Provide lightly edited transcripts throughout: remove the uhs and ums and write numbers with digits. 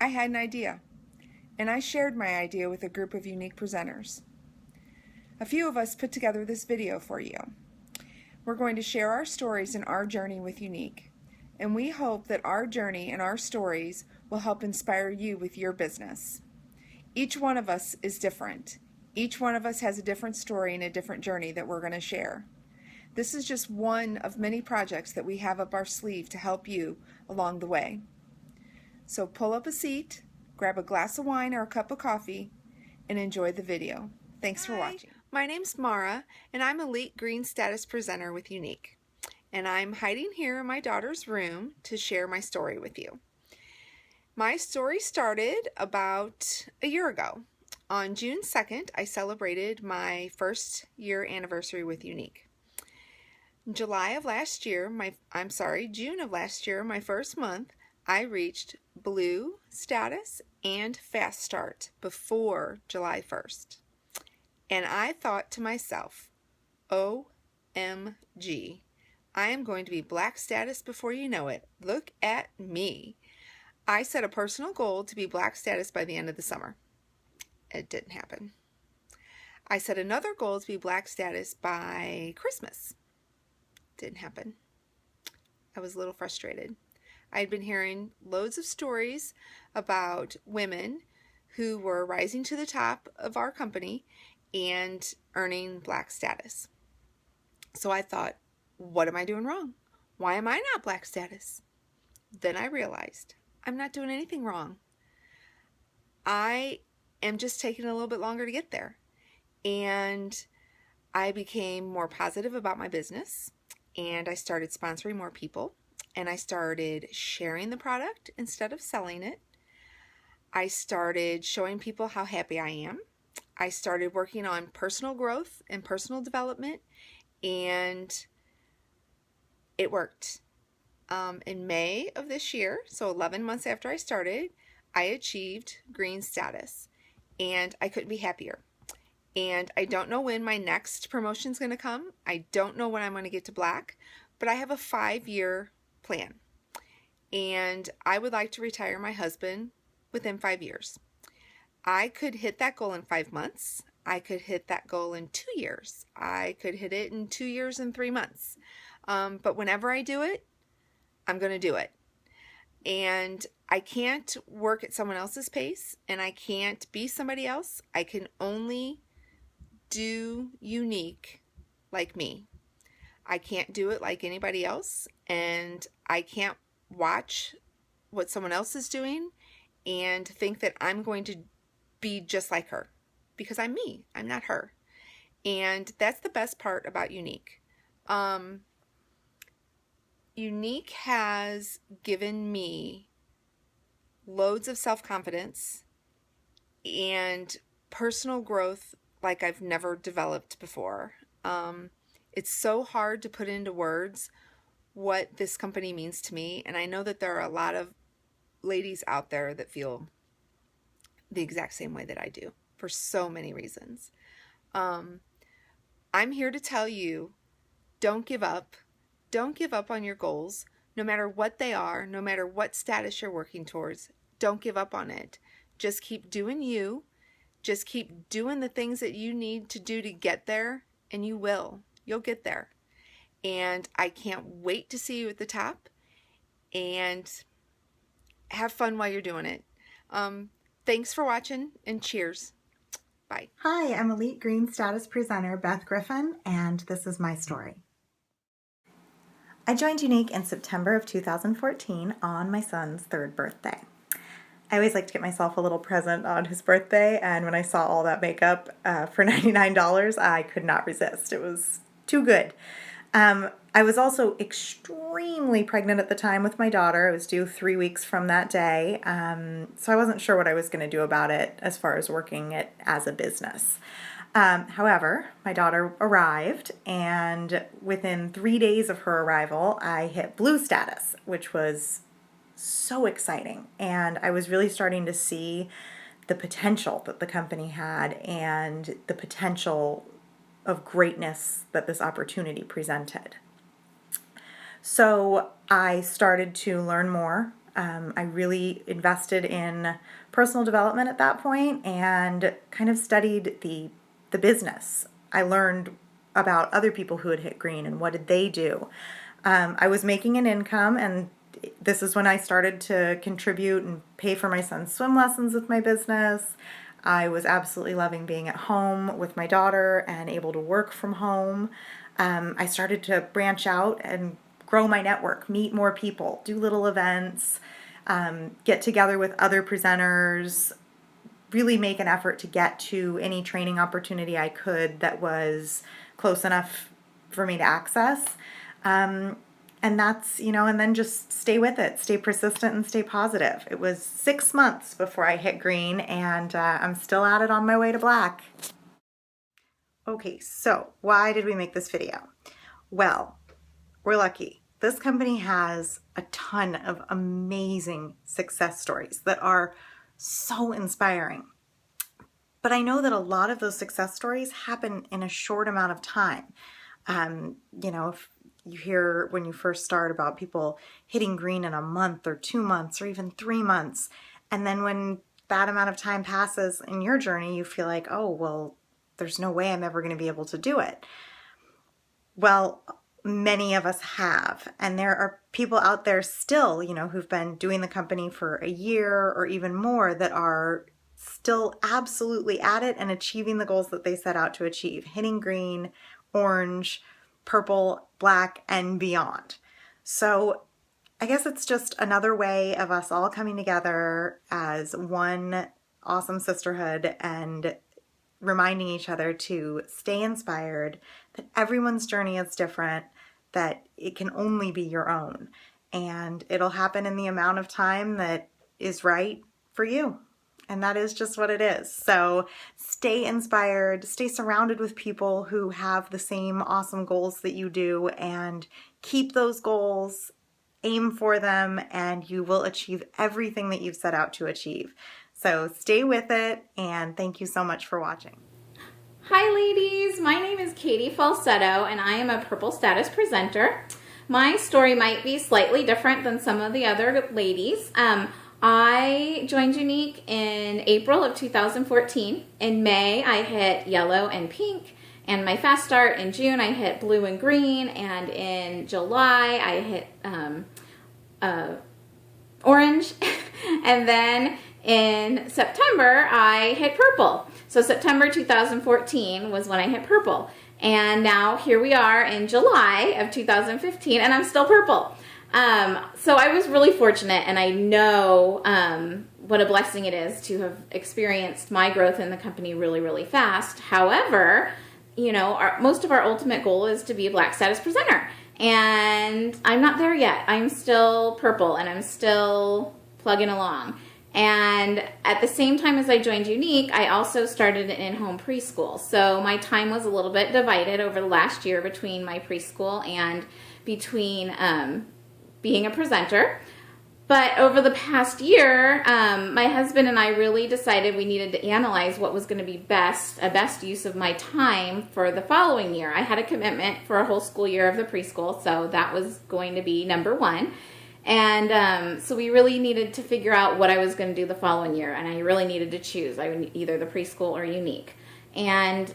I had an idea, and I shared my idea with a group of Younique presenters. A few of us put together this video for you. We're going to share our stories and our journey with Younique, and we hope that our journey and our stories will help inspire you with your business. Each one of us is different. Each one of us has a different story and a different journey that we're going to share. This is just one of many projects that we have up our sleeve to help you along the way. So pull up a seat, grab a glass of wine or a cup of coffee, and enjoy the video. Thanks for watching. My name's Mara, and I'm Elite Green Status Presenter with Younique. And I'm hiding here in my daughter's room to share my story with you. My story started about a year ago. On June 2nd, I celebrated my first year anniversary with Younique. In June of last year, my first month, I reached blue status and fast start before July 1st. And I thought to myself, OMG, I am going to be black status before you know it. Look at me. I set a personal goal to be black status by the end of the summer. It didn't happen. I set another goal to be black status by Christmas. Didn't happen. I was a little frustrated. I had been hearing loads of stories about women who were rising to the top of our company and earning black status. So I thought, what am I doing wrong? Why am I not black status? Then I realized I'm not doing anything wrong. I am just taking a little bit longer to get there. And I became more positive about my business, and I started sponsoring more people, and I started sharing the product instead of selling it. I started showing people how happy I am. I started working on personal growth and personal development, and it worked. In May of this year, so 11 months after I started, I achieved green status, and I couldn't be happier. And I don't know when my next promotion is going to come. I don't know when I'm going to get to black, but I have a 5-year plan. And I would like to retire my husband within 5 years. I could hit that goal in 5 months. I could hit that goal in 2 years. I could hit it in 2 years and 3 months. But whenever I do it, I'm going to do it. And I can't work at someone else's pace, and I can't be somebody else. I can only do Younique like me. I can't do it like anybody else, and I can't watch what someone else is doing and think that I'm going to be just like her, because I'm me. I'm not her. And that's the best part about Younique. Younique has given me loads of self-confidence and personal growth like I've never developed before. It's so hard to put into words what this company means to me, and I know that there are a lot of ladies out there that feel the exact same way that I do for so many reasons. I'm here to tell you, don't give up. Don't give up on your goals, no matter what they are, no matter what status you're working towards. Don't give up on it. Just keep doing you. Just keep doing the things that you need to do to get there, and you will. You'll get there. And I can't wait to see you at the top, and have fun while you're doing it. Thanks for watching, and cheers. Bye. Hi, I'm Elite Green Status Presenter Beth Griffin, and this is my story. I joined Younique in September of 2014 on my son's 3rd birthday. I always like to get myself a little present on his birthday, and when I saw all that makeup for $99, I could not resist. It was too good. I was also extremely pregnant at the time with my daughter. I was due 3 weeks from that day, so I wasn't sure what I was going to do about it as far as working it as a business. However, my daughter arrived, and within 3 days of her arrival, I hit blue status, which was so exciting. And I was really starting to see the potential that the company had and the potential of greatness that this opportunity presented. So I started to learn more I really invested in personal development at that point and kind of studied the business. I learned about other people who had hit green and what did they do. I was making an income, and this is when I started to contribute and pay for my son's swim lessons with my business. I was absolutely loving being at home with my daughter and able to work from home. I started to branch out and grow my network, meet more people, do little events, get together with other presenters, really make an effort to get to any training opportunity I could that was close enough for me to access. And that's, and then just stay with it, stay persistent and stay positive. It was 6 months before I hit green, and I'm still at it on my way to black. Okay, so why did we make this video? Well, we're lucky. This company has a ton of amazing success stories that are so inspiring. But I know that a lot of those success stories happen in a short amount of time. If you hear when you first start about people hitting green in a month or 2 months or even 3 months, and then when that amount of time passes in your journey, you feel like, oh, well, there's no way I'm ever going to be able to do it. Well, many of us have, and there are people out there still, who've been doing the company for a year or even more that are still absolutely at it and achieving the goals that they set out to achieve, hitting green, orange, purple, black, and beyond. So I guess it's just another way of us all coming together as one awesome sisterhood and reminding each other to stay inspired, that everyone's journey is different, that it can only be your own, and it'll happen in the amount of time that is right for you. And that is just what it is. So stay inspired, stay surrounded with people who have the same awesome goals that you do, and keep those goals, aim for them, and you will achieve everything that you've set out to achieve. So stay with it, and thank you so much for watching. Hi ladies, my name is Kati Falsetto, and I am a Purple Status presenter. My story might be slightly different than some of the other ladies. I joined Younique in April of 2014. In May, I hit yellow and pink, and my fast start in June, I hit blue and green, and in July, I hit orange, and then in September, I hit purple. So September 2014 was when I hit purple, and now here we are in July of 2015, and I'm still purple. So I was really fortunate, and I know what a blessing it is to have experienced my growth in the company really, really fast. However, most of our ultimate goal is to be a Black Status presenter, and I'm not there yet. I'm still purple, and I'm still plugging along. And at the same time as I joined Younique, I also started an in-home preschool. So my time was a little bit divided over the last year between my preschool and between being a presenter. But over the past year, my husband and I really decided we needed to analyze what was going to be a best use of my time for the following year. I had a commitment for a whole school year of the preschool, so that was going to be number one. And so we really needed to figure out what I was going to do the following year, and I really needed to choose. I would either the preschool or Younique. And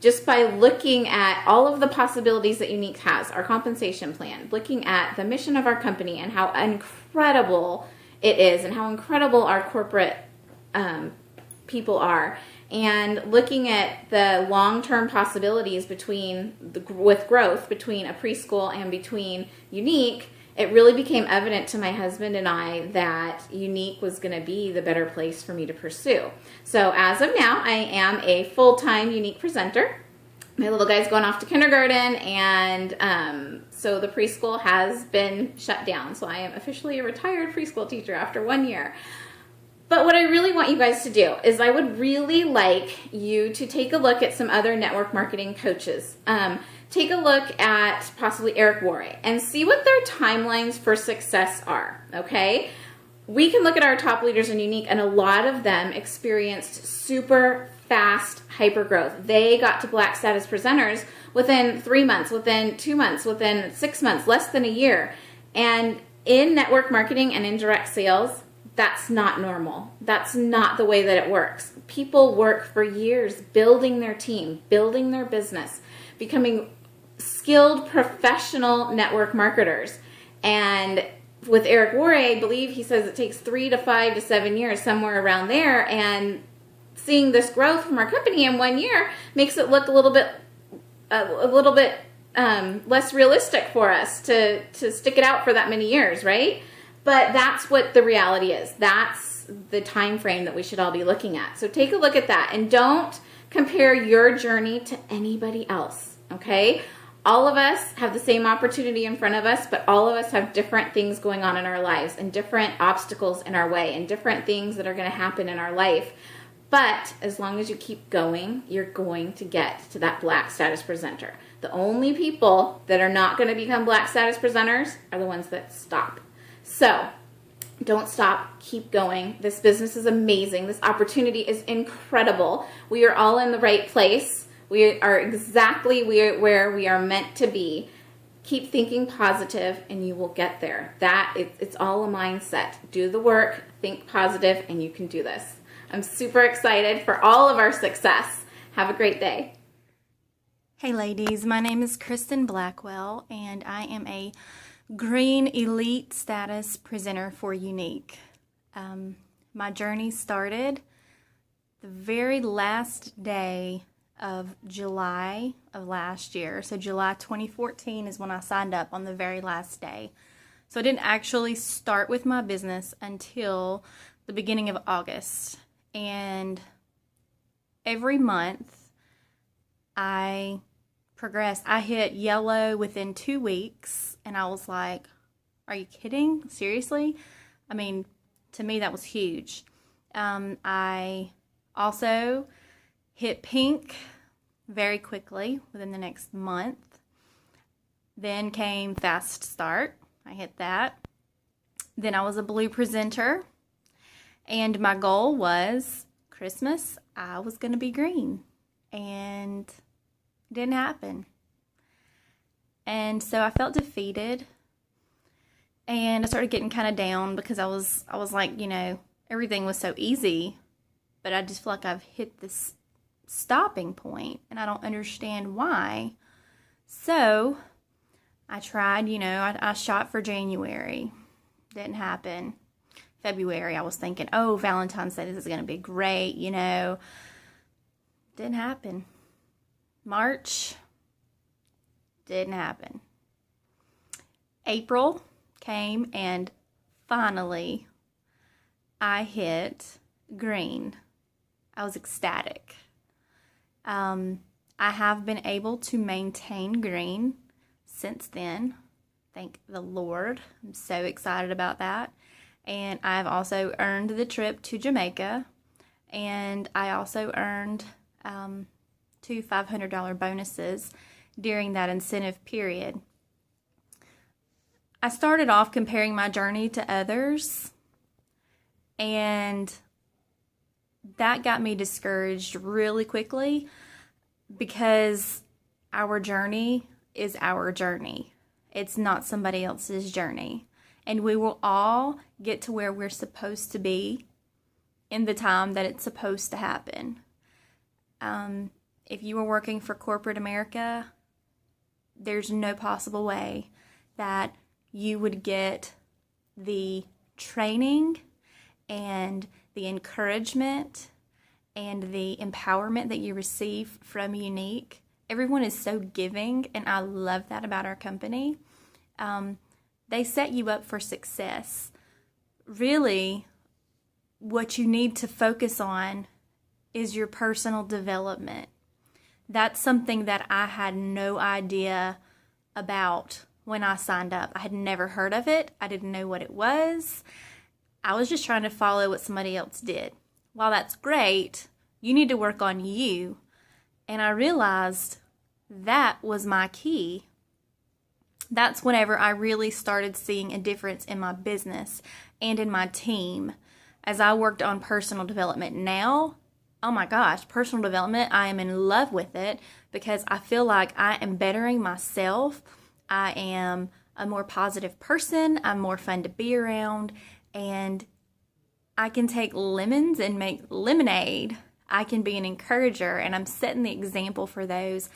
just by looking at all of the possibilities that Younique has, our compensation plan, looking at the mission of our company and how incredible it is and how incredible our corporate people are, and looking at the long-term possibilities with growth between a preschool and between Younique, it really became evident to my husband and I that Younique was going to be the better place for me to pursue. So as of now, I am a full-time Younique presenter. My little guy's going off to kindergarten, and so the preschool has been shut down. So I am officially a retired preschool teacher after 1 year. But what I really want you guys to do is I would really like you to take a look at some other network marketing coaches. Take a look at possibly Eric Worre and see what their timelines for success are, okay? We can look at our top leaders in Younique, and a lot of them experienced super fast hyper growth. They got to Black Status presenters within 3 months, within 2 months, within 6 months, less than a year. And in network marketing and indirect sales, that's not normal. That's not the way that it works. People work for years building their team, building their business, becoming skilled professional network marketers. And with Eric Worre, I believe he says it takes 3 to 5 to 7 years, somewhere around there. And seeing this growth from our company in 1 year makes it look a little bit less realistic for us to stick it out for that many years, right? But that's what the reality is. That's the time frame that we should all be looking at. So take a look at that and don't compare your journey to anybody else, okay? All of us have the same opportunity in front of us, but all of us have different things going on in our lives and different obstacles in our way and different things that are going to happen in our life. But as long as you keep going, you're going to get to that Black status presenter. The only people that are not going to become Black status presenters are the ones that stop. So don't stop, keep going. This business is amazing. This opportunity is incredible. We are all in the right place. We are exactly where we are meant to be. Keep thinking positive and you will get there. It's all a mindset. Do the work, think positive, and you can do this. I'm super excited for all of our success. Have a great day. Hey ladies, my name is Kristin Blackwell and I am a Green Elite Status Presenter for Younique. My journey started the very last day of July of last year. So July 2014 is when I signed up on the very last day. So I didn't actually start with my business until the beginning of August. And every month I progressed. I hit yellow within 2 weeks and I was like, are you kidding? Seriously? I mean, to me that was huge. I also hit pink very quickly within the next month. Then came fast start. I hit that. Then I was a blue presenter. And my goal was Christmas, I was going to be green. And it didn't happen. And so I felt defeated. And I started getting kind of down because I was like, you know, everything was so easy. But I just feel like I've hit this stopping point and I don't understand why. So I tried, you know, I shot for January. Didn't happen. February, I was thinking, oh, Valentine's Day, this is going to be great, you know. Didn't happen. March, didn't happen. April came and finally I hit green. I was ecstatic. I have been able to maintain green since then. Thank the Lord. I'm so excited about that. And I've also earned the trip to Jamaica. And I also earned 2 $500 bonuses during that incentive period. I started off comparing my journey to others. And that got me discouraged really quickly because our journey is our journey. It's not somebody else's journey. And we will all get to where we're supposed to be in the time that it's supposed to happen. If you were working for corporate America, there's no possible way that you would get the training and the encouragement and the empowerment that you receive from Younique. Everyone is so giving, and I love that about our company. They set you up for success. Really, what you need to focus on is your personal development. That's something that I had no idea about when I signed up. I had never heard of it. I didn't know what it was. I was just trying to follow what somebody else did. While that's great, you need to work on you. And I realized that was my key. That's whenever I really started seeing a difference in my business and in my team as I worked on personal development. Now, oh my gosh, personal development, I am in love with it because I feel like I am bettering myself. I am a more positive person. I'm more fun to be around, and I can take lemons and make lemonade. I can be an encourager, and I'm setting the example for those,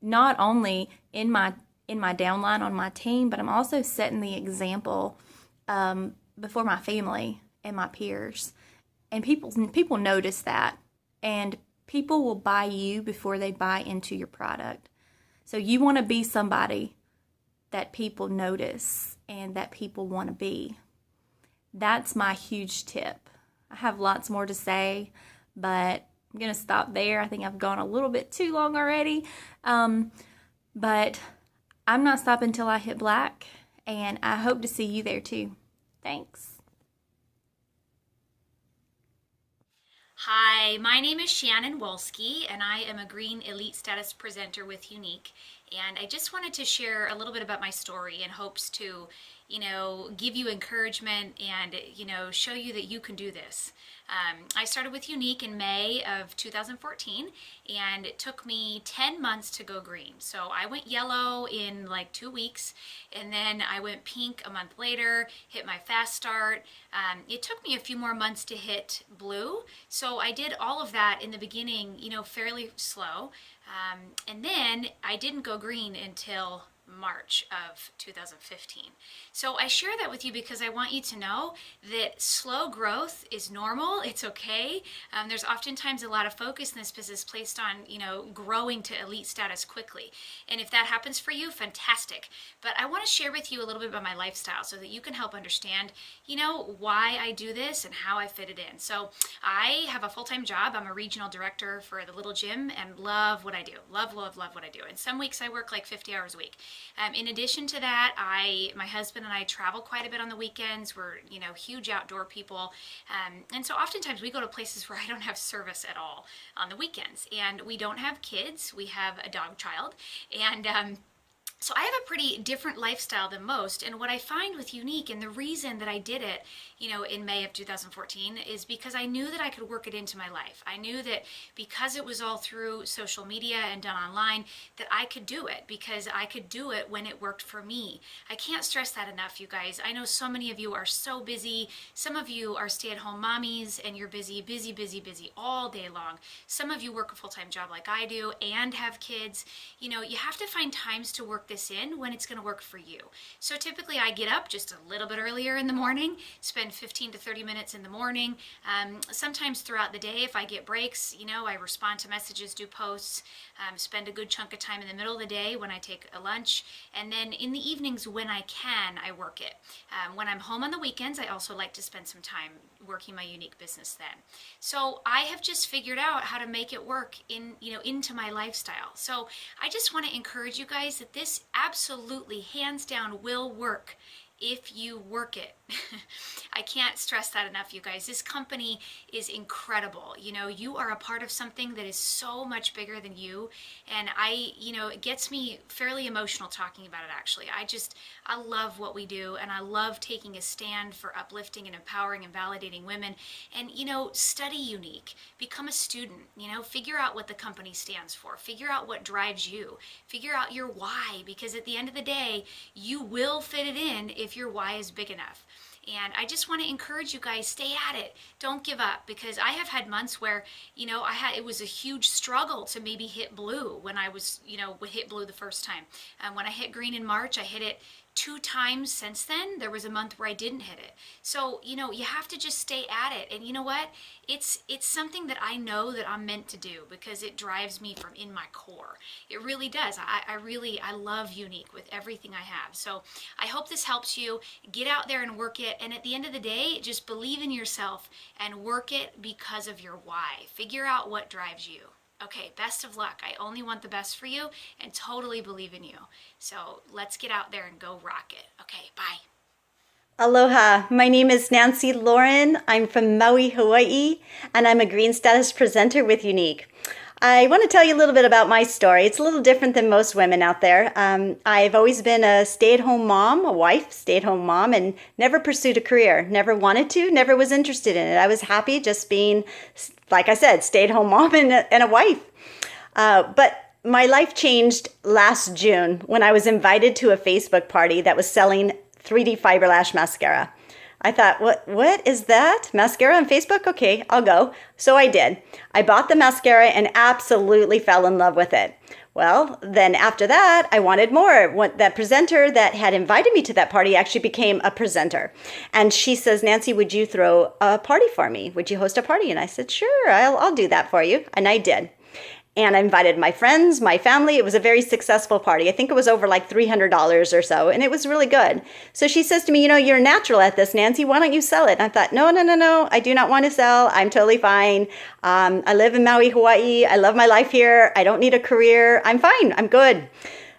not only in my downline on my team, but I'm also setting the example before my family and my peers. And people notice that, and people will buy you before they buy into your product. So you want to be somebody that people notice and that people want to be. That's my huge tip. I have lots more to say, but I'm going to stop there. I think I've gone a little bit too long already. But I'm not stopping until I hit black, and I hope to see you there too. Thanks. Hi, my name is Shannon Wolski, and I am a Green Elite Status Presenter with Younique. And I just wanted to share a little bit about my story in hopes to, give you encouragement and, show you that you can do this. I started with Younique in May of 2014, and it took me 10 months to go green. So I went yellow in like 2 weeks, and then I went pink a month later, hit my fast start. It took me a few more months to hit blue. So I did all of that in the beginning, fairly slow. And then I didn't go green until March of 2015. So I share that with you because I want you to know that slow growth is normal. It's okay. There's oftentimes a lot of focus in this business placed on, growing to elite status quickly. And if that happens for you, fantastic. But I want to share with you a little bit about my lifestyle so that you can help understand, why I do this and how I fit it in. So I have a full-time job. I'm a regional director for the little gym and love what I do. Love what I do. And some weeks I work like 50 hours a week. In addition to that, my husband and I travel quite a bit on the weekends. We're, huge outdoor people. And so oftentimes we go to places where I don't have service at all on the weekends. And we don't have kids. We have a dog child. And so I have a pretty different lifestyle than most. And what I find with Younique, and the reason that I did it, in May of 2014, is because I knew that I could work it into my life. I knew that because it was all through social media and done online, that I could do it because I could do it when it worked for me. I can't stress that enough, you guys. I know so many of you are so busy. Some of you are stay-at-home mommies and you're busy all day long. Some of you work a full-time job like I do and have kids. You have to find times to work this in when it's going to work for you. So typically I get up just a little bit earlier in the morning, spend 15 to 30 minutes in the morning. Sometimes throughout the day, if I get breaks, I respond to messages, do posts, spend a good chunk of time in the middle of the day when I take a lunch. And then in the evenings when I can, I work it. When I'm home on the weekends, I also like to spend some time working my Younique business then. So I have just figured out how to make it work into my lifestyle. So I just want to encourage you guys that this absolutely, hands down, will work if you work it. I can't stress that enough, you guys. This company is incredible. You are a part of something that is so much bigger than you. And it gets me fairly emotional talking about it, actually. I love what we do, and I love taking a stand for uplifting and empowering and validating women. And, study Younique, become a student, figure out what the company stands for, figure out what drives you, figure out your why, because at the end of the day, you will fit it in if your why is big enough. And I just want to encourage you guys, stay at it. Don't give up, because I have had months where, it was a huge struggle to maybe hit blue when I was, would hit blue the first time. When I hit green in March, I hit it 2 times since then. There was a month where I didn't hit it. So, you have to just stay at it. And you know what? It's something that I know that I'm meant to do because it drives me from in my core. It really does. I love Younique with everything I have. So I hope this helps you. Get out there and work it. And at the end of the day, just believe in yourself and work it because of your why. Figure out what drives you. Okay, best of luck. I only want the best for you and totally believe in you. So let's get out there and go rock it. Okay, bye. Aloha, my name is Nancy Loren. I'm from Maui, Hawaii, and I'm a Green Status Presenter with Younique. I want to tell you a little bit about my story. It's a little different than most women out there. I've always been a stay-at-home mom, a wife, stay-at-home mom, and never pursued a career. Never wanted to, never was interested in it. I was happy just being, like I said, stay-at-home mom and a wife. But my life changed last June when I was invited to a Facebook party that was selling 3D fiber lash mascara. I thought, what is that? Mascara on Facebook? Okay, I'll go. So I did. I bought the mascara and absolutely fell in love with it. Well, then after that, I wanted more. That presenter that had invited me to that party actually became a presenter. And she says, Nancy, would you throw a party for me? Would you host a party? And I said, sure, I'll do that for you. And I did. And I invited my friends, my family. It was a very successful party. I think it was over like $300 or so, and it was really good. So she says to me, you're natural at this, Nancy. Why don't you sell it? And I thought, no. I do not want to sell. I'm totally fine. I live in Maui, Hawaii. I love my life here. I don't need a career. I'm fine. I'm good.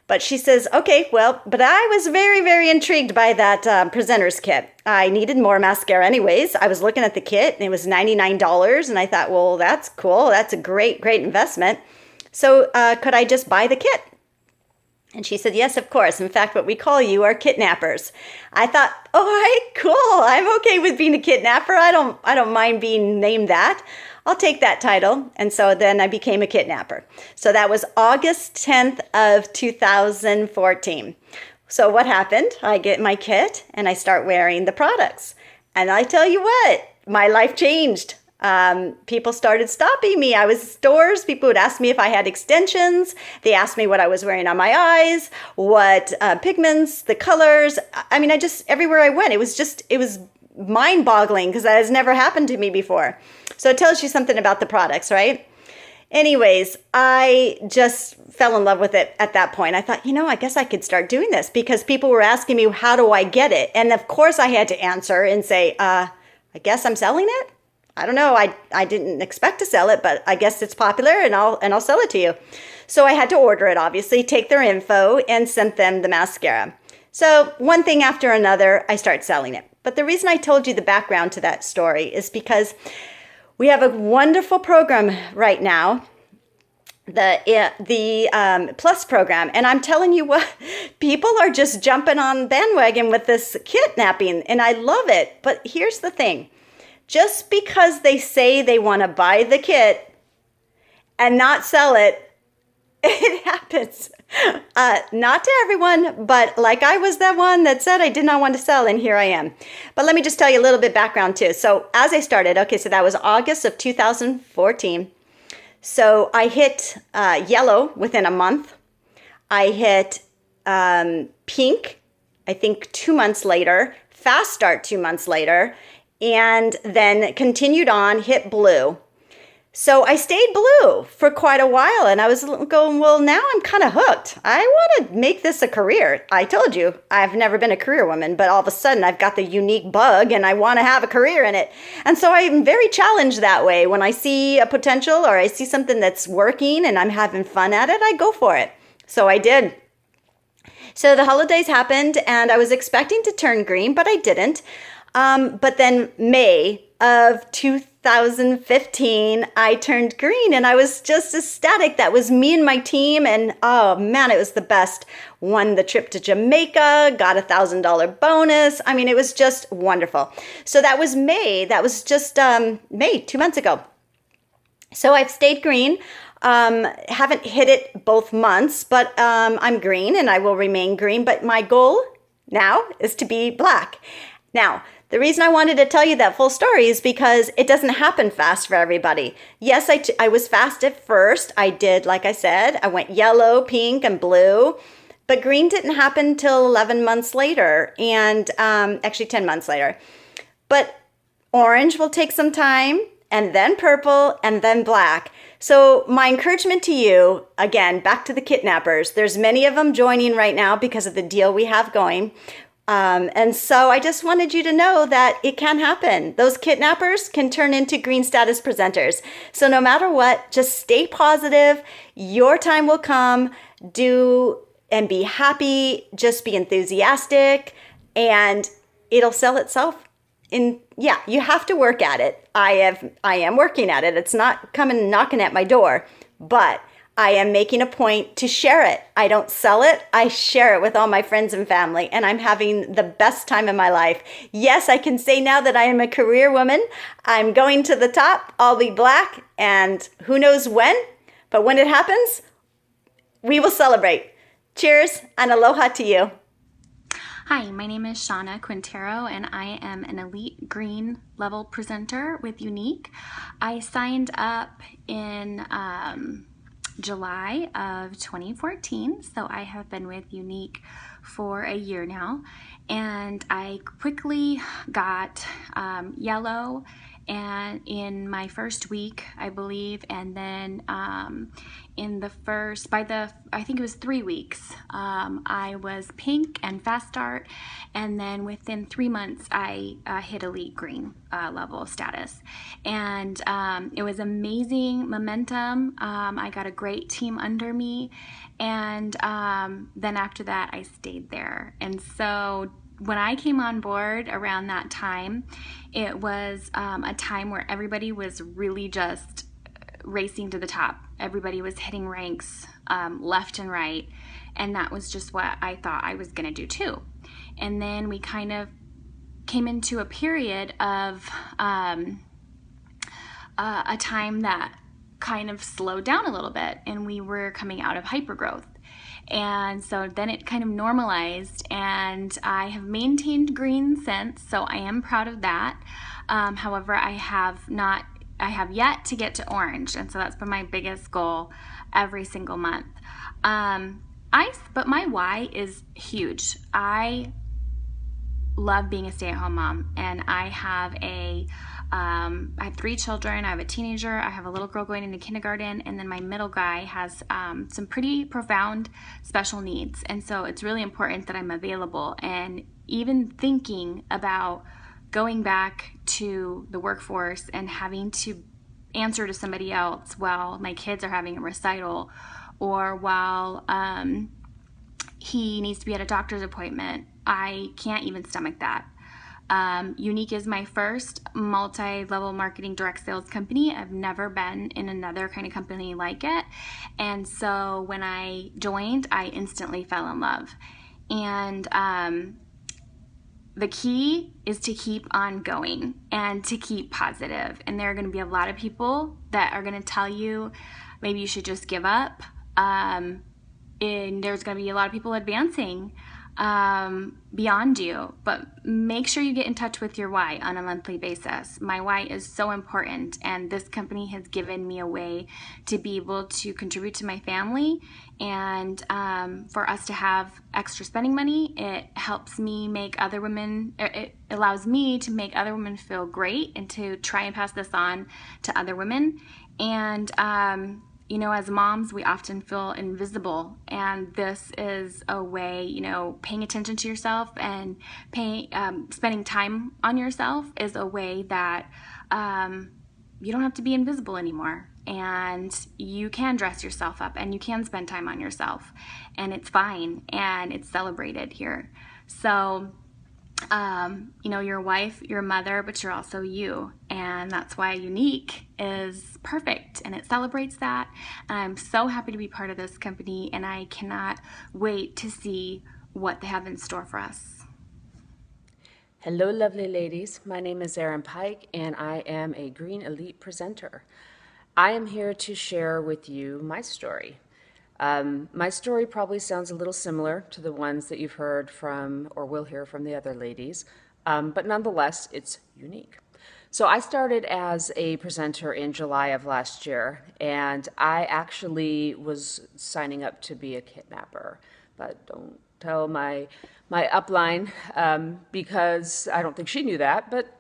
But she says, okay, well, but I was very, very intrigued by that presenter's kit. I needed more mascara anyways. I was looking at the kit and it was $99. And I thought, well, that's cool. That's a great, great investment. So could I just buy the kit? And she said, yes, of course. In fact, what we call you are kidnappers. I thought, all right, cool. I'm okay with being a kidnapper. I don't mind being named that. I'll take that title. And so then I became a kidnapper. So that was August 10th of 2014. So what happened? I get my kit and I start wearing the products. And I tell you what, my life changed. People started stopping me. I was in stores. People would ask me if I had extensions. They asked me what I was wearing on my eyes, what pigments, the colors. I mean, everywhere I went, it was mind-boggling because that has never happened to me before. So it tells you something about the products, right? Anyways, I just fell in love with it at that point. I thought, I guess I could start doing this because people were asking me, how do I get it? And of course I had to answer and say, I guess I'm selling it. I don't know. I didn't expect to sell it, but I guess it's popular and I'll sell it to you. So I had to order it, obviously, take their info and send them the mascara. So one thing after another, I start selling it. But the reason I told you the background to that story is because we have a wonderful program right now, the Plus program. And I'm telling you what, people are just jumping on bandwagon with this kidnapping, and I love it. But here's the thing. Just because they say they want to buy the kit and not sell it, it happens. Not to everyone, but like I was that one that said I did not want to sell, and here I am. But let me just tell you a little bit background too. So as I started, so that was August of 2014. So I hit yellow within a month. I hit pink, I think 2 months later, fast start 2 months later, and then continued on, hit blue. So I stayed blue for quite a while, and I was going, well, now I'm kind of hooked. I want to make this a career. I told you, I've never been a career woman, but all of a sudden I've got the Younique bug and I want to have a career in it. And so I'm very challenged that way. When I see a potential or I see something that's working and I'm having fun at it, I go for it. So I did. So the holidays happened and I was expecting to turn green, but I didn't. But then May of 2015, I turned green and I was just ecstatic. That was me and my team. And oh man, it was the best. Won the trip to Jamaica, got $1,000 bonus. I mean, it was just wonderful. So that was May. That was just May, 2 months ago. So I've stayed green. Haven't hit it both months, but I'm green and I will remain green. But my goal now is to be black. Now, the reason I wanted to tell you that full story is because it doesn't happen fast for everybody. Yes, I was fast at first. I did, like I said, I went yellow, pink, and blue. But green didn't happen till 11 months later, and actually 10 months later. But orange will take some time, and then purple, and then black. So my encouragement to you, again, back to the kidnappers, there's many of them joining right now because of the deal we have going. And so I just wanted you to know that it can happen. Those kidnappers can turn into green status presenters. So no matter what, just stay positive. Your time will come. Do and be happy. Just be enthusiastic, and it'll sell itself. You have to work at it. I am working at it. It's not coming knocking at my door, but I am making a point to share it. I don't sell it. I share it with all my friends and family, and I'm having the best time in my life. Yes, I can say now that I am a career woman. I'm going to the top. I'll be black, and who knows when, but when it happens, We will celebrate. Cheers and aloha to you. Hi, my name is Shauna Quintero, and I am an elite green level presenter with Younique. I signed up in July of 2014, so I have been with Younique for a year now, and I quickly got yellow and in my first week, I believe, and then I think it was 3 weeks, I was pink and fast start, and then within 3 months I hit elite green level status, and it was amazing momentum. I got a great team under me, and then after that I stayed there. And so when I came on board around that time, it was a time where everybody was really just racing to the top. Everybody was hitting ranks left and right, and that was just what I thought I was going to do too. And then we kind of came into a period of a time that kind of slowed down a little bit, and we were coming out of hypergrowth. And so then it kind of normalized, and I have maintained green since, so I am proud of that. However, I have yet to get to orange, and so that's been my biggest goal every single month. But my why is huge. I love being a stay-at-home mom, and I have I have 3 children. I have a teenager, I have a little girl going into kindergarten, and then my middle guy has some pretty profound special needs. And so it's really important that I'm available. And even thinking about going back to the workforce and having to answer to somebody else while my kids are having a recital, or while he needs to be at a doctor's appointment, I can't even stomach that. Younique is my first multi-level marketing direct sales company. I've never been in another kind of company like it. And so when I joined, I instantly fell in love. And the key is to keep on going and to keep positive. And there are going to be a lot of people that are going to tell you maybe you should just give up. And there's going to be a lot of people advancing beyond you, but make sure you get in touch with your why on a monthly basis. My why is so important, and this company has given me a way to be able to contribute to my family, and for us to have extra spending money. It helps me make other women, it allows me to make other women feel great and to try and pass this on to other women. And you know, as moms, we often feel invisible, and this is a way, you know, paying attention to yourself and spending time on yourself is a way that you don't have to be invisible anymore, and you can dress yourself up and you can spend time on yourself, and it's fine and it's celebrated here. So you know, you're a wife, you're a mother, but you're also you. And that's why Younique is perfect, and it celebrates that. And I'm so happy to be part of this company, and I cannot wait to see what they have in store for us. Hello, lovely ladies. My name is Erin Pike, and I am a Green Elite presenter. I am here to share with you my story. My story probably sounds a little similar to the ones that you've heard from or will hear from the other ladies, but nonetheless, it's unique. So I started as a presenter in July of last year, and I actually was signing up to be a kidnapper, but don't tell my upline because I don't think she knew that, but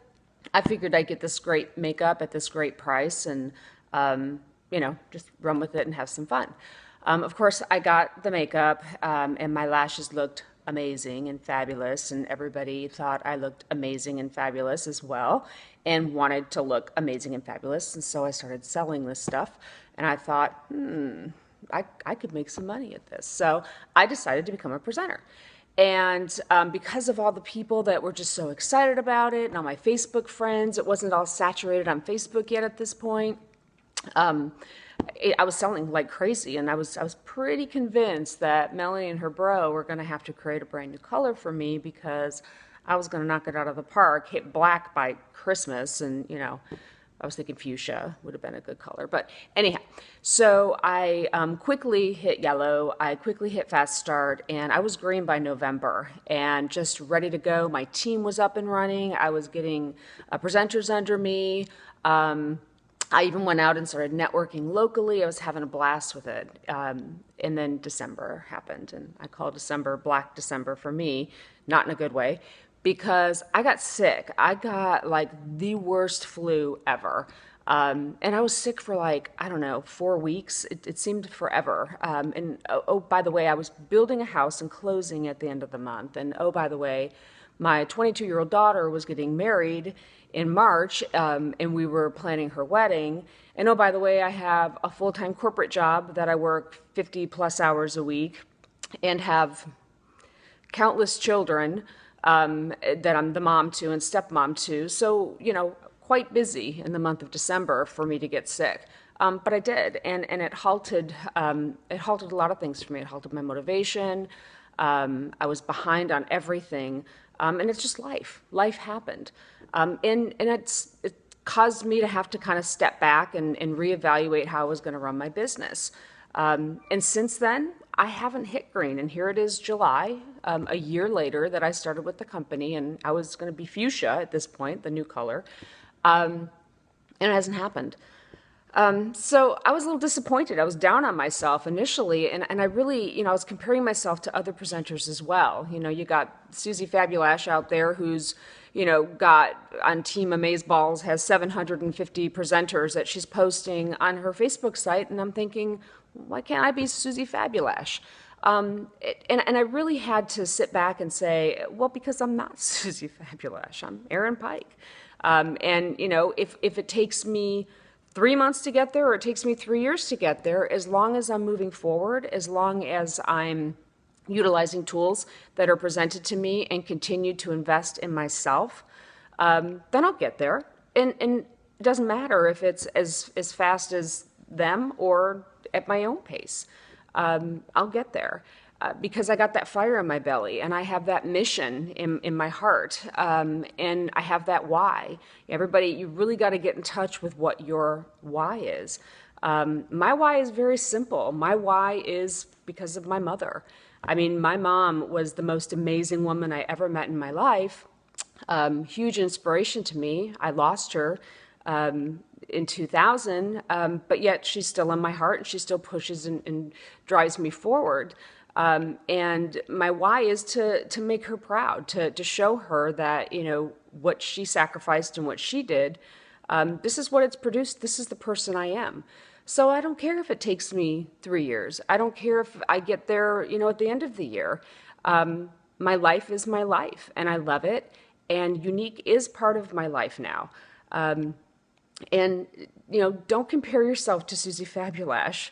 I figured I'd get this great makeup at this great price and, you know, just run with it and have some fun. Of course, I got the makeup, and my lashes looked amazing and fabulous, and everybody thought I looked amazing and fabulous as well, and wanted to look amazing and fabulous. And so I started selling this stuff, and I thought, I could make some money at this. So I decided to become a presenter. And because of all the people that were just so excited about it, and all my Facebook friends, it wasn't all saturated on Facebook yet at this point. I was selling like crazy, and I was pretty convinced that Melanie and her bro were going to have to create a brand new color for me because I was going to knock it out of the park, hit black by Christmas, and you know, I was thinking fuchsia would have been a good color. But anyhow, so I quickly hit yellow. I quickly hit fast start, and I was green by November and just ready to go. My team was up and running. I was getting presenters under me. I even went out and started networking locally. I was having a blast with it. And then December happened, and I call December Black December for me, not in a good way, because I got sick. I got like the worst flu ever. And I was sick for like, I don't know, 4 weeks. It seemed forever. And by the way, I was building a house and closing at the end of the month. And oh, by the way, my 22-year-old daughter was getting married in March, and we were planning her wedding. And oh, by the way, I have a full-time corporate job that I work 50 plus hours a week and have countless children that I'm the mom to and stepmom to. So, quite busy in the month of December for me to get sick. But I did, and it halted a lot of things for me. It halted my motivation. I was behind on everything. And it's just life. Life happened. And it caused me to have to kind of step back and reevaluate how I was going to run my business. And since then, I haven't hit green. And here it is July, a year later that I started with the company, and I was going to be fuchsia at this point, the new color. And it hasn't happened. So I was a little disappointed. I was down on myself initially, and I really, I was comparing myself to other presenters as well. You got Susie Fabulash out there who's, got on Team Amazeballs, has 750 presenters that she's posting on her Facebook site, and I'm thinking, why can't I be Susie Fabulash? And I really had to sit back and say, well, because I'm not Susie Fabulash, I'm Erin Pike. And, if it takes me 3 months to get there, or it takes me 3 years to get there, as long as I'm moving forward, as long as I'm utilizing tools that are presented to me and continue to invest in myself, then I'll get there. And it doesn't matter if it's as fast as them or at my own pace. I'll get there. Because I got that fire in my belly, and I have that mission in my heart, and I have that why. Everybody, you really got to get in touch with what your why is. My why is very simple. My why is because of my mother. I mean, my mom was the most amazing woman I ever met in my life. Huge inspiration to me. I lost her in 2000, but yet she's still in my heart, and she still pushes and drives me forward. And my why is to make her proud, to show her that, what she sacrificed and what she did, this is what it's produced. This is the person I am. So I don't care if it takes me 3 years. I don't care if I get there, at the end of the year. My life is my life, and I love it. And Younique is part of my life now. And, don't compare yourself to Susie Fabulash.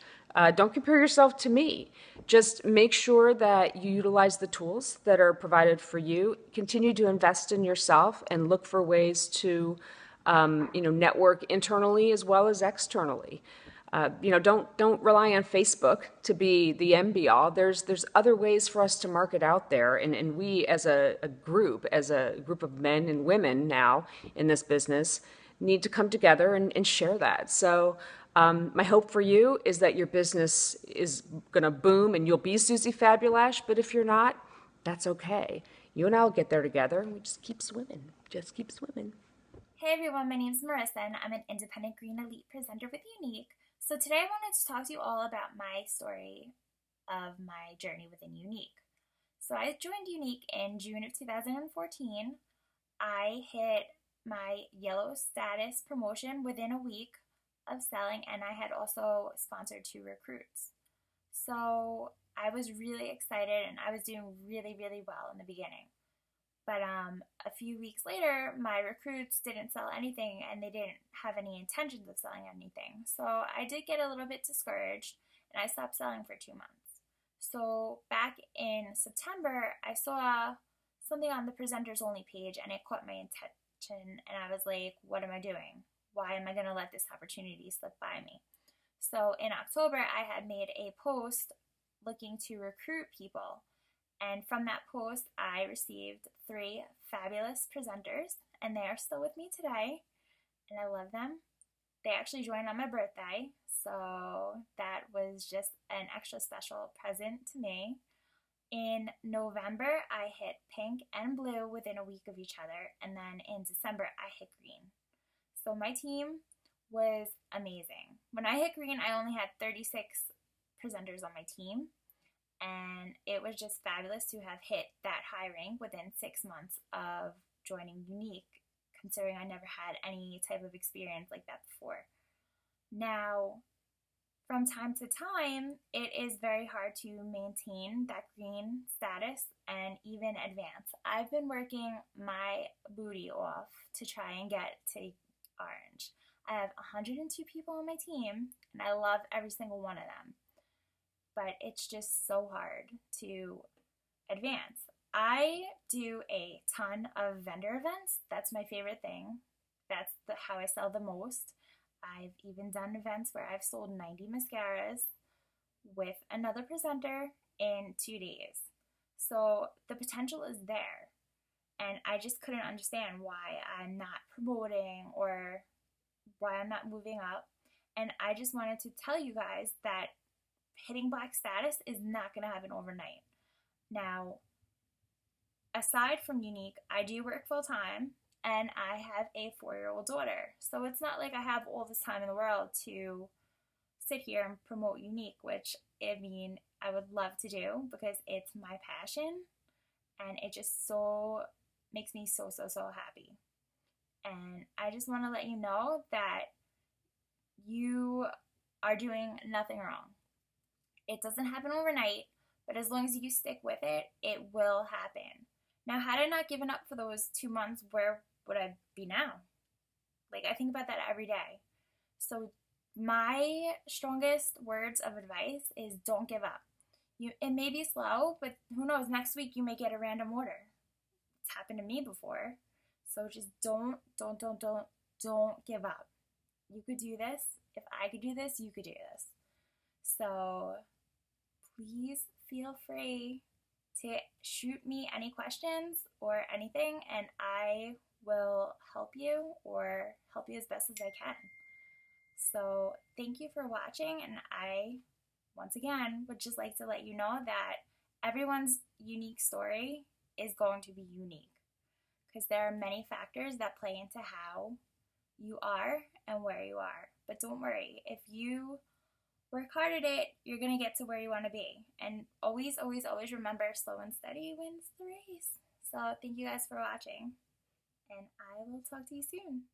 Don't compare yourself to me. Just make sure that you utilize the tools that are provided for you. Continue to invest in yourself and look for ways to, network internally as well as externally. Don't rely on Facebook to be the end be all. There's other ways for us to market out there, and we as a group of men and women now in this business need to come together and share that. So. My hope for you is that your business is going to boom and you'll be Susie Fabulash, but if you're not, that's okay. You and I will get there together, and we just keep swimming. Just keep swimming. Hey everyone, my name is Marissa, and I'm an independent green elite presenter with Younique. So today I wanted to talk to you all about my story of my journey within Younique. So I joined Younique in June of 2014. I hit my yellow status promotion within a week of selling, and I had also sponsored 2 recruits. So I was really excited, and I was doing really, really well in the beginning. But a few weeks later, my recruits didn't sell anything, and they didn't have any intentions of selling anything. So I did get a little bit discouraged, and I stopped selling for 2 months. So back in September, I saw something on the presenters only page, and it caught my attention, and I was like, what am I doing? Why am I going to let this opportunity slip by me? So in October, I had made a post looking to recruit people. And from that post, I received 3 fabulous presenters, and they are still with me today. And I love them. they actually joined on my birthday, so that was just an extra special present to me. In November, I hit pink and blue within a week of each other, and then in December, I hit green. So my team was amazing. When I hit green, I only had 36 presenters on my team, and it was just fabulous to have hit that high rank within 6 months of joining Younique, considering I never had any type of experience like that before. Now, from time to time, it is very hard to maintain that green status and even advance. I've been working my booty off to try and get to orange. I have 102 people on my team, and I love every single one of them. But it's just so hard to advance. I do a ton of vendor events. That's my favorite thing. That's how I sell the most. I've even done events where I've sold 90 mascaras with another presenter in 2 days. So the potential is there. And I just couldn't understand why I'm not promoting or why I'm not moving up. And I just wanted to tell you guys that hitting black status is not going to happen overnight. Now, aside from Younique, I do work full time, and I have a 4-year-old daughter. So it's not like I have all this time in the world to sit here and promote Younique, which I mean, I would love to do because it's my passion, and it just so makes me so happy. And I just want to let you know that you are doing nothing wrong. It doesn't happen overnight, but as long as you stick with it, it will happen. Now, had I not given up for those 2 months, where would I be now? Like, I think about that every day. So my strongest words of advice is don't give up. It may be slow, but who knows, next week you may get a random order. It's happened to me before. So just don't give up. You could do this. If I could do this, you could do this. So please feel free to shoot me any questions or anything, and I will help you or help you as best as I can. So thank you for watching, and I, once again, would just like to let you know that everyone's unique story is going to be unique because there are many factors that play into how you are and where you are. But don't worry, if you work hard at it, you're going to get to where you want to be. And always remember, slow and steady wins the race. So thank you guys for watching, and I will talk to you soon.